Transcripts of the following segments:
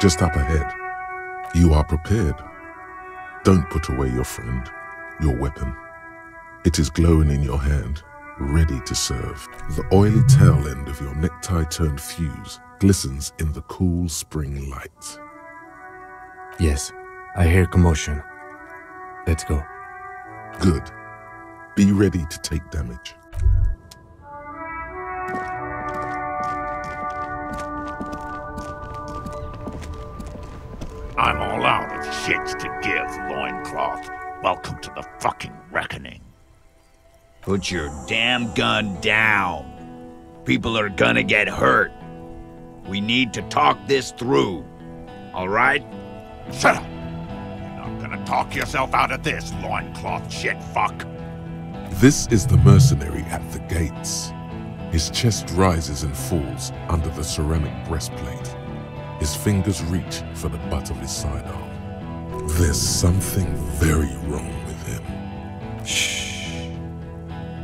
just up ahead. You are prepared. Don't put away your friend, your weapon. It is glowing in your hand, ready to serve. The oily tail end of your necktie-turned fuse glistens in the cool spring light. Yes, I hear commotion. Let's go. Good. Be ready to take damage. I'm all out of shits to give, loincloth. Welcome to the fucking reckoning. Put your damn gun down. People are gonna get hurt. We need to talk this through. All right? Shut up! You're not gonna talk yourself out of this, loincloth shit fuck. This is the mercenary at the gates. His chest rises and falls under the ceramic breastplate. His fingers reach for the butt of his sidearm. There's something very wrong with him. Shh.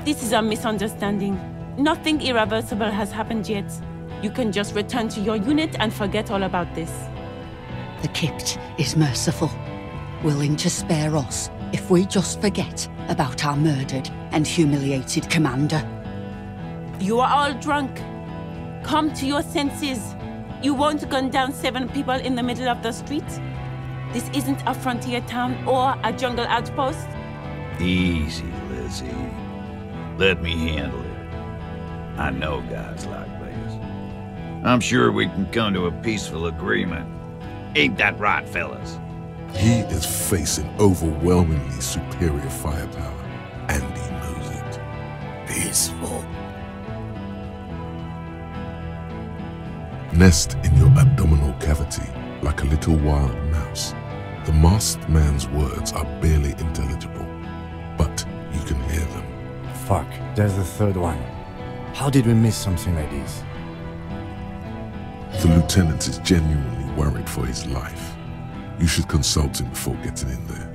This is a misunderstanding. Nothing irreversible has happened yet. You can just return to your unit and forget all about this. The Kypt is merciful, willing to spare us if we just forget about our murdered and humiliated commander. You are all drunk. Come to your senses. You won't gun down 7 people in the middle of the street. This isn't a frontier town or a jungle outpost. Easy, Lizzie. Let me handle it. I know guys like this. I'm sure we can come to a peaceful agreement. Ain't that right, fellas? He is facing overwhelmingly superior firepower, and he knows it. Peaceful. Nest in your abdominal cavity like a little wild mouse. The masked man's words are barely intelligible, but you can hear them. Fuck, there's the third one. How did we miss something like this? The lieutenant is genuinely worried for his life. You should consult him before getting in there.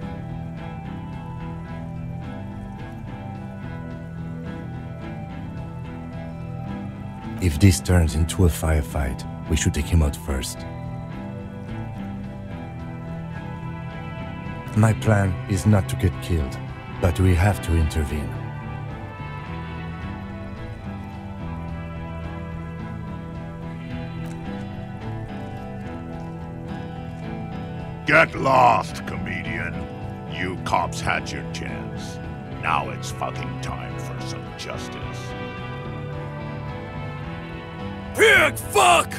If this turns into a firefight, we should take him out first. My plan is not to get killed, but we have to intervene. Get lost, comedian. You cops had your chance. Now it's fucking time for some justice. Pig fuck!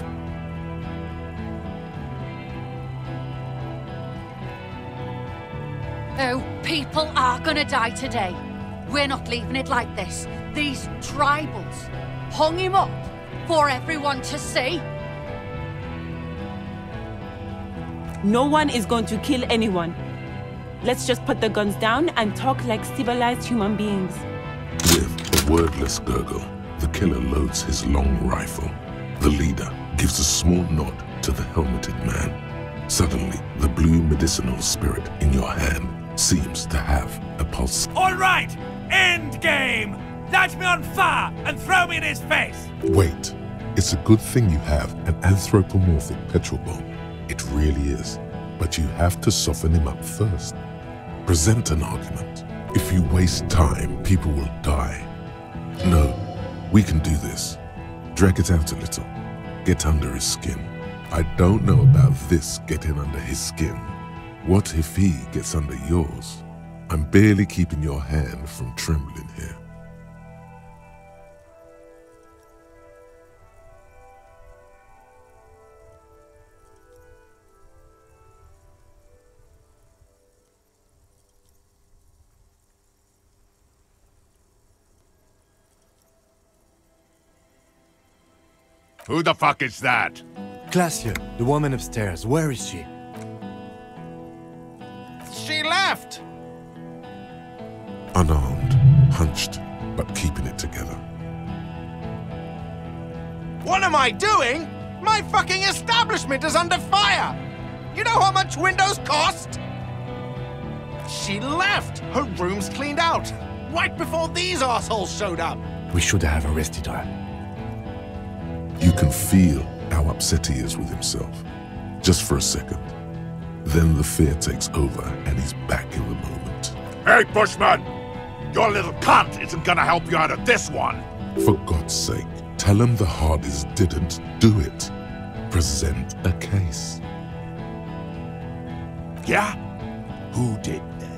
Oh, people are gonna die today. We're not leaving it like this. These tribals hung him up for everyone to see. No one is going to kill anyone. Let's just put the guns down and talk like civilized human beings. With a wordless gurgle, the killer loads his long rifle. The leader gives a small nod to the helmeted man. Suddenly, the blue medicinal spirit in your hand seems to have a pulse. All right! End game! Light me on fire and throw me in his face! Wait, it's a good thing you have an anthropomorphic petrol bomb. It really is. But you have to soften him up first. Present an argument. If you waste time, people will die. No, we can do this. Drag it out a little. Get under his skin. I don't know about this getting under his skin. What if he gets under yours? I'm barely keeping your hand from trembling here. Who the fuck is that? Glacia, the woman upstairs, where is she? She left! Unarmed, hunched, but keeping it together. What am I doing? My fucking establishment is under fire! You know how much windows cost? She left! Her room's cleaned out! Right before these assholes showed up! We should have arrested her. You can feel how upset he is with himself. just for a second. Then the fear takes over and he's back in the moment. Hey, Bushman! Your little cunt isn't gonna help you out of this one! For God's sake, tell him the Hardys didn't do it. Present a case. Yeah? Who did that?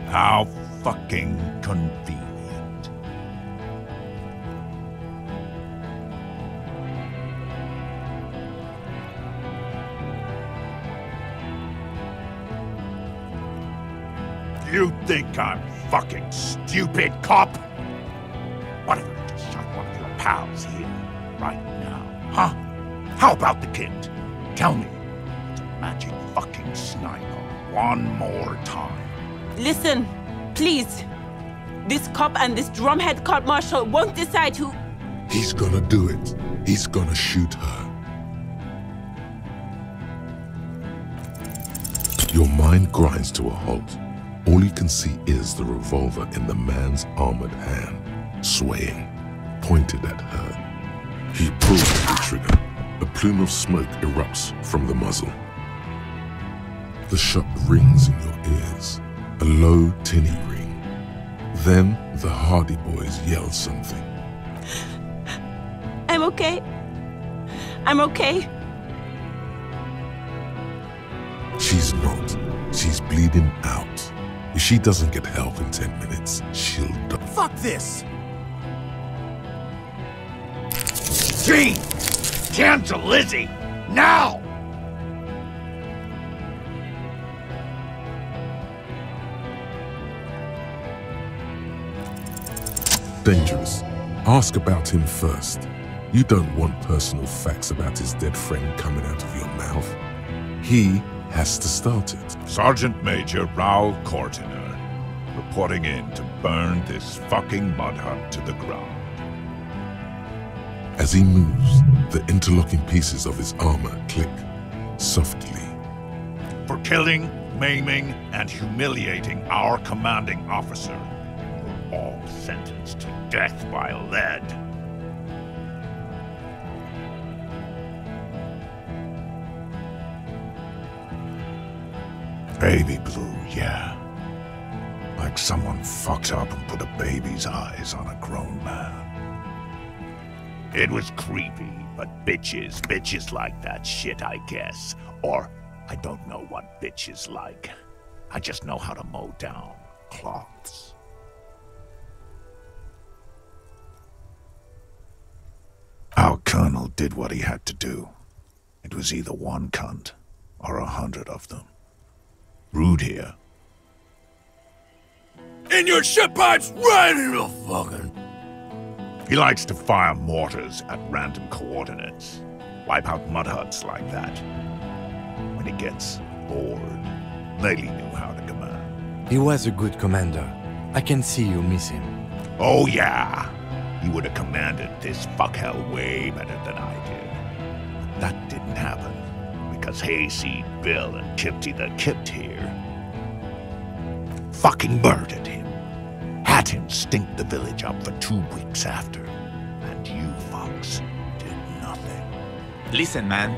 How fucking convenient. You think I'm fucking stupid, cop? What if I just shot one of your pals here, right now, huh? How about the kid? Tell me, it's a magic fucking sniper one more time. Listen, please. This cop and this drumhead cop marshal won't decide who... He's gonna do it. He's gonna shoot her. Your mind grinds to a halt. All you can see is the revolver in the man's armored hand, swaying, pointed at her. He pulls the trigger. A plume of smoke erupts from the muzzle. The shot rings in your ears. A low, tinny ring. Then the Hardy boys yell something. I'm okay. I'm okay. She's not. She's bleeding out. If she doesn't get help in 10 minutes, she'll die. Fuck this! Gene! Cancel Lizzie! Now! Dangerous. Ask about him first. You don't want personal facts about his dead friend coming out of your mouth. He has to start it. Sergeant Major Raoul Cortiner, reporting in to burn this fucking mud hut to the ground. As he moves, the interlocking pieces of his armor click softly. For killing, maiming, and humiliating our commanding officer, you're all sentenced to death by lead. Baby blue, yeah. Like someone fucked up and put a baby's eyes on a grown man. It was creepy, but bitches like that shit, I guess. Or, I don't know what bitches like. I just know how to mow down cloths. Our colonel did what he had to do. It was either one cunt, or 100 of them. Rude here. In your shit pipes, right in the fucking... He likes to fire mortars at random coordinates. Wipe out mud huts like that. When he gets bored, Laley knew how to command. He was a good commander. I can see you miss him. Oh yeah! He would have commanded this fuckhell way better than I did. But that didn't happen. Because Hayseed Bill and Kipty the Kipt here fucking murdered him. Had him stink the village up for 2 weeks after. And you fucks did nothing. Listen, man.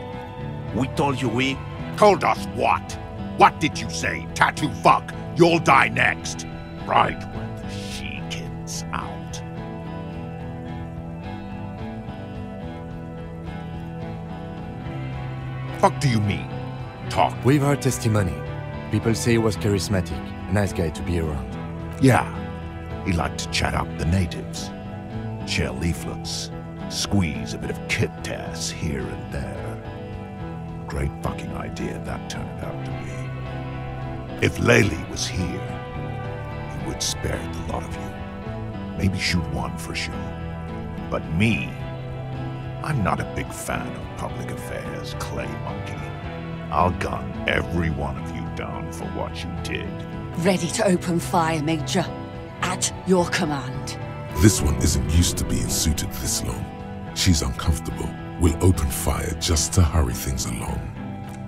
We told you we... Told us what? What did you say? Tattoo fuck, you'll die next. Right when the she-kid's out. Fuck do you mean? Talk. We've heard testimony. People say he was charismatic, a nice guy to be around. Yeah, he liked to chat up the natives. Share leaflets, squeeze a bit of kit-tass here and there. Great fucking idea that turned out to be. If Laley was here, he would spare the lot of you. Maybe shoot one for sure. But me, I'm not a big fan of public affairs, clay monkey. I'll gun every one of you down for what you did. Ready to open fire, Major. At your command. This one isn't used to being suited this long. She's uncomfortable. We'll open fire just to hurry things along.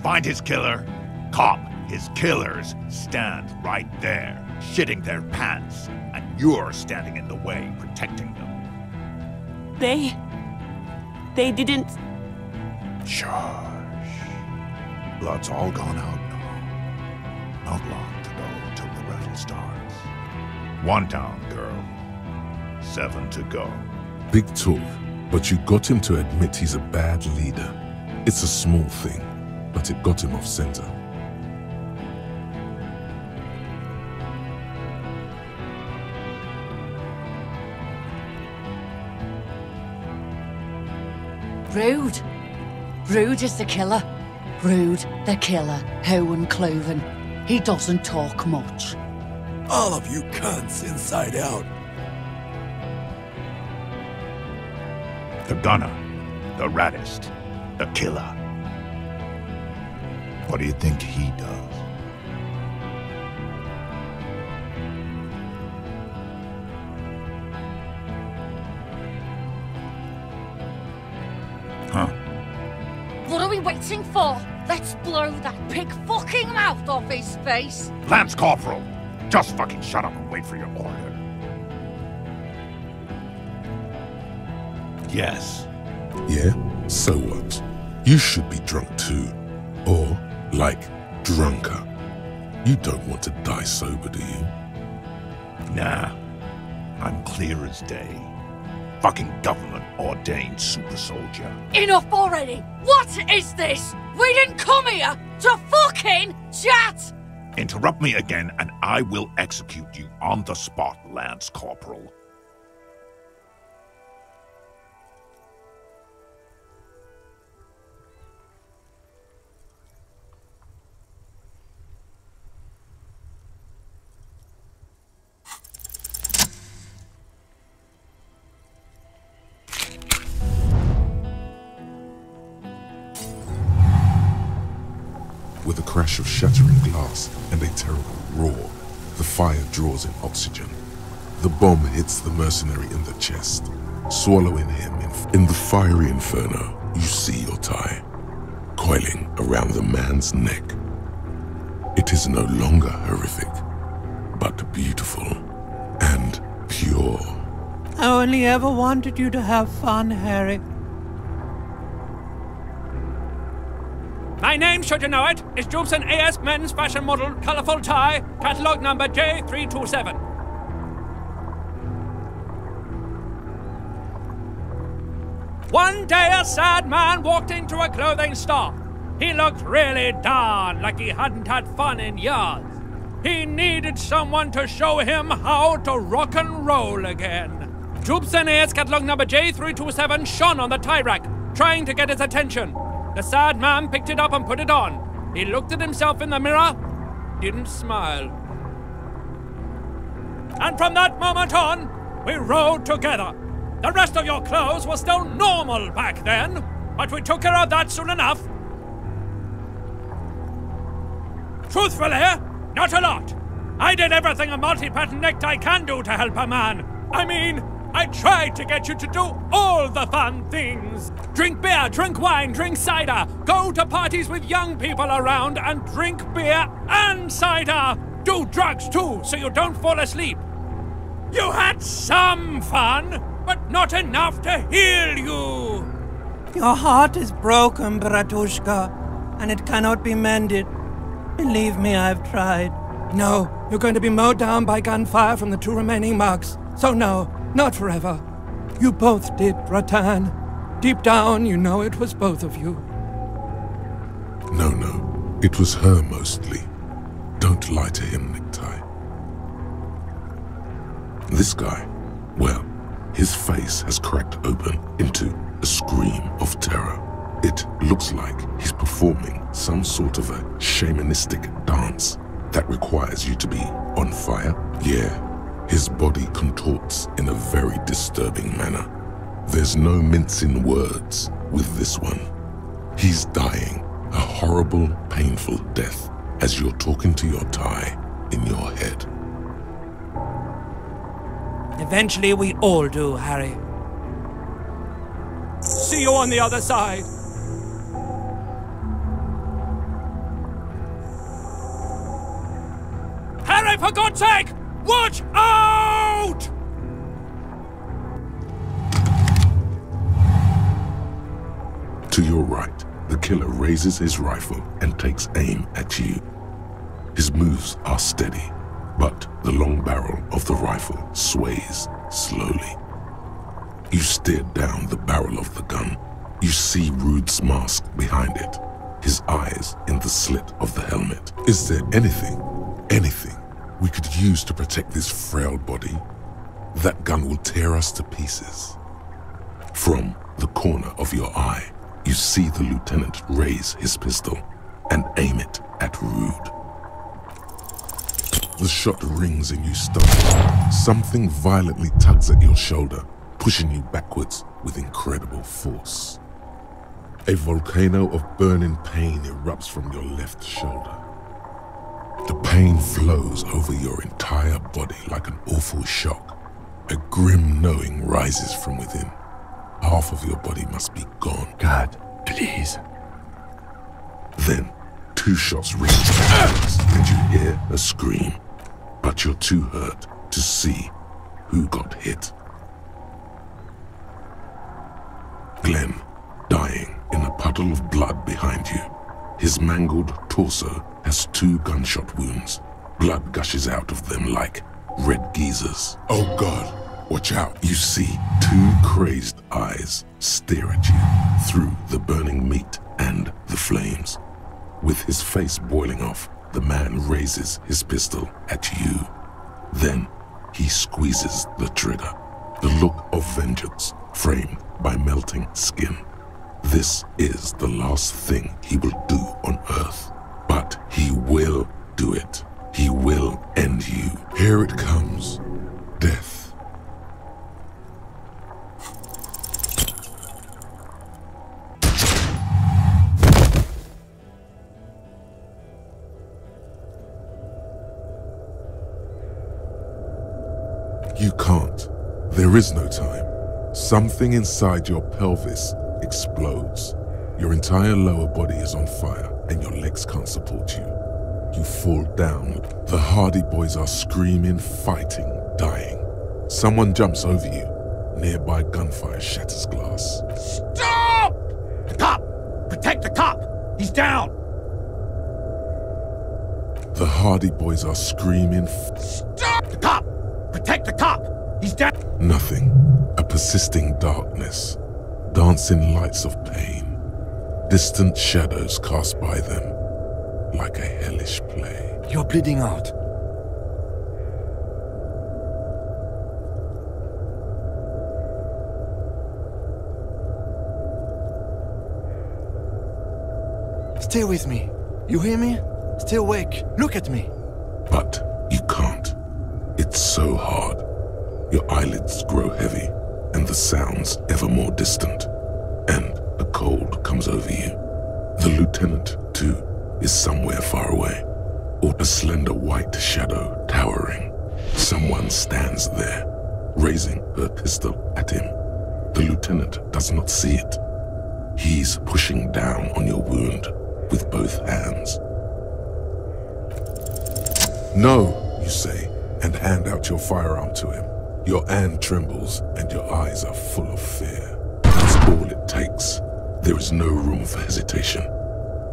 Find his killer. Cop, His killers stand right there, shitting their pants, and you're standing in the way, protecting them. They didn't... Shush. Blood's all gone out now. Not long to go till the battle starts. 1 down, girl. 7 to go. Big talk, but you got him to admit he's a bad leader. It's a small thing, but it got him off center. Rude. Rude is the killer. Rude, the killer. Owen Cloven. He doesn't talk much. All of you cunts inside out. The gunner. The raddest. The killer. What do you think he does? Huh? What are we waiting for? Let's blow that pig fucking mouth off his face. Lance Corporal! Just fucking shut up and wait for your order. Yes. Yeah? So what? You should be drunk too. Or, like, drunker. You don't want to die sober, do you? Nah. I'm clear as day. Fucking government-ordained super soldier. Enough already! What is this? We didn't come here to fucking chat! Interrupt me again and I will execute you on the spot, Lance Corporal. With a crash of shattering glass and a terrible roar, the fire draws in oxygen. The bomb hits the mercenary in the chest, swallowing him in the fiery inferno. You see your tie, coiling around the man's neck. It is no longer horrific, but beautiful and pure. I only ever wanted you to have fun, Harry. My name, should you know it, is Jubson AS Men's Fashion Model Colorful Tie, catalogue number J327. One day a sad man walked into a clothing store. He looked really darn like he hadn't had fun in years. He needed someone to show him how to rock and roll again. Jubson AS catalogue number J327 shone on the tie rack, trying to get his attention. The sad man picked it up and put it on. He looked at himself in the mirror, didn't smile. And from that moment on, we rode together. The rest of your clothes were still normal back then, but we took care of that soon enough. Truthfully, not a lot. I did everything a multi-pattern necktie can do to help a man. I mean, I tried to get you to do all the fun things. Drink beer, drink wine, drink cider. Go to parties with young people around and drink beer and cider. Do drugs too, so you don't fall asleep. You had some fun, but not enough to heal you. Your heart is broken, Bratushka, and it cannot be mended. Believe me, I've tried. No, you're going to be mowed down by gunfire from the 2 remaining mugs. So no, not forever. You both did, Ratan. Deep down, you know it was both of you. No, it was her mostly. Don't lie to him, Necktie. This guy, well, his face has cracked open into a scream of terror. It looks like he's performing some sort of a shamanistic dance that requires you to be on fire. Yeah, his body contorts in a very disturbing manner. There's no mincing words with this one. He's dying a horrible, painful death as you're talking to your tie in your head. Eventually we all do, Harry. See you on the other side. for God's sake! Watch out! To your right, the killer raises his rifle and takes aim at you. His moves are steady, but the long barrel of the rifle sways slowly. You stare down the barrel of the gun. You see Rude's mask behind it, his eyes in the slit of the helmet. Is there anything we could use to protect this frail body? That gun will tear us to pieces. From the corner of your eye, you see the lieutenant raise his pistol and aim it at Rude. The shot rings and you stop. Something violently tugs at your shoulder, pushing you backwards with incredible force. A volcano of burning pain erupts from your left shoulder. The pain flows over your entire body like an awful shock. A grim knowing rises from within. Half of your body must be gone. God, please. Then, 2 shots ring and you hear a scream, but you're too hurt to see who got hit. Glenn, dying in a puddle of blood behind you. His mangled torso has 2 gunshot wounds. Blood gushes out of them like red geysers. Oh God, watch out. You see 2 crazed eyes stare at you through the burning meat and the flames. With his face boiling off, the man raises his pistol at you. Then he squeezes the trigger. The look of vengeance framed by melting skin. This is the last thing he will do on Earth. But he will do it. He will end you. Here it comes. Death. You can't. There is no time. Something inside your pelvis explodes. Your entire lower body is on fire and your legs can't support you. You fall down. The Hardy Boys are screaming, fighting, dying. Someone jumps over you. Nearby gunfire shatters glass. Stop! The cop! Protect the cop! He's down! The Hardy Boys are screaming. Stop! The cop! Protect the cop! He's down! Nothing. A persisting darkness. Dancing lights of pain. Distant shadows cast by them. Like a hellish play. You're bleeding out. Stay with me. You hear me? Stay awake. Look at me. But you can't. It's so hard. Your eyelids grow heavy, and the sounds ever more distant. And a cold comes over you. The lieutenant, too, is somewhere far away, or a slender white shadow towering. Someone stands there, raising her pistol at him. The lieutenant does not see it. He's pushing down on your wound with both hands. No, you say, and hand out your firearm to him. Your hand trembles and your eyes are full of fear. That's all it takes. There is no room for hesitation.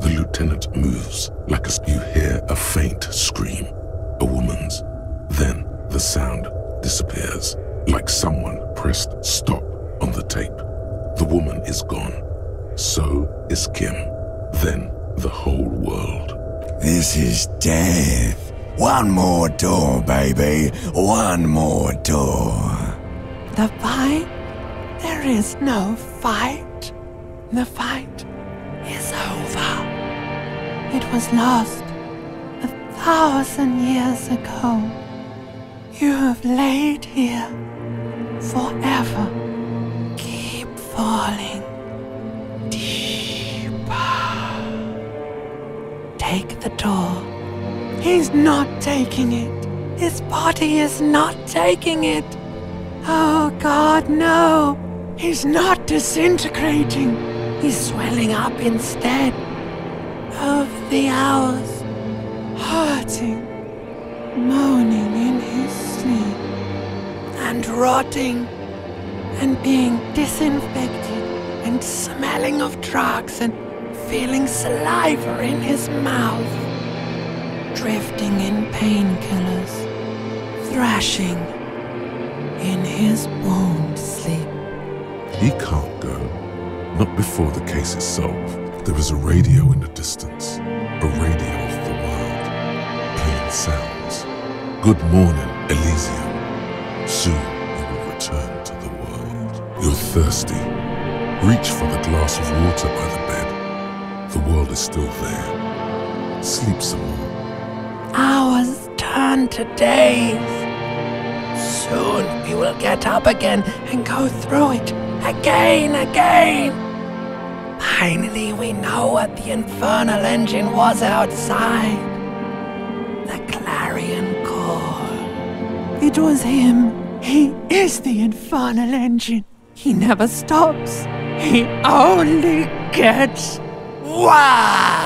The lieutenant moves like you hear a faint scream, a woman's. Then the sound disappears, like someone pressed stop on the tape. The woman is gone. So is Kim. Then the whole world. This is death. One more door, baby. One more door. The fight? There is no fight. The fight is over. It was lost 1,000 years ago. You have laid here forever. Keep falling deeper. Take the door. He's not taking it. His body is not taking it. Oh God, no. He's not disintegrating. He's swelling up instead. Over the hours, hurting, moaning in his sleep, and rotting, and being disinfected, and smelling of drugs, and feeling saliva in his mouth, drifting in painkillers, thrashing in his wound sleep. He can't go. Not before the case is solved. There is a radio in the distance. A radio of the world. Playing sounds. Good morning, Elysium. Soon you will return to the world. You're thirsty. Reach for the glass of water by the bed. The world is still there. Sleep some more. Hours turn to days. Soon we will get up again and go through it again. Finally we know what the infernal engine was outside. The clarion call. It was him. He is the infernal engine. He never stops. He only gets wild.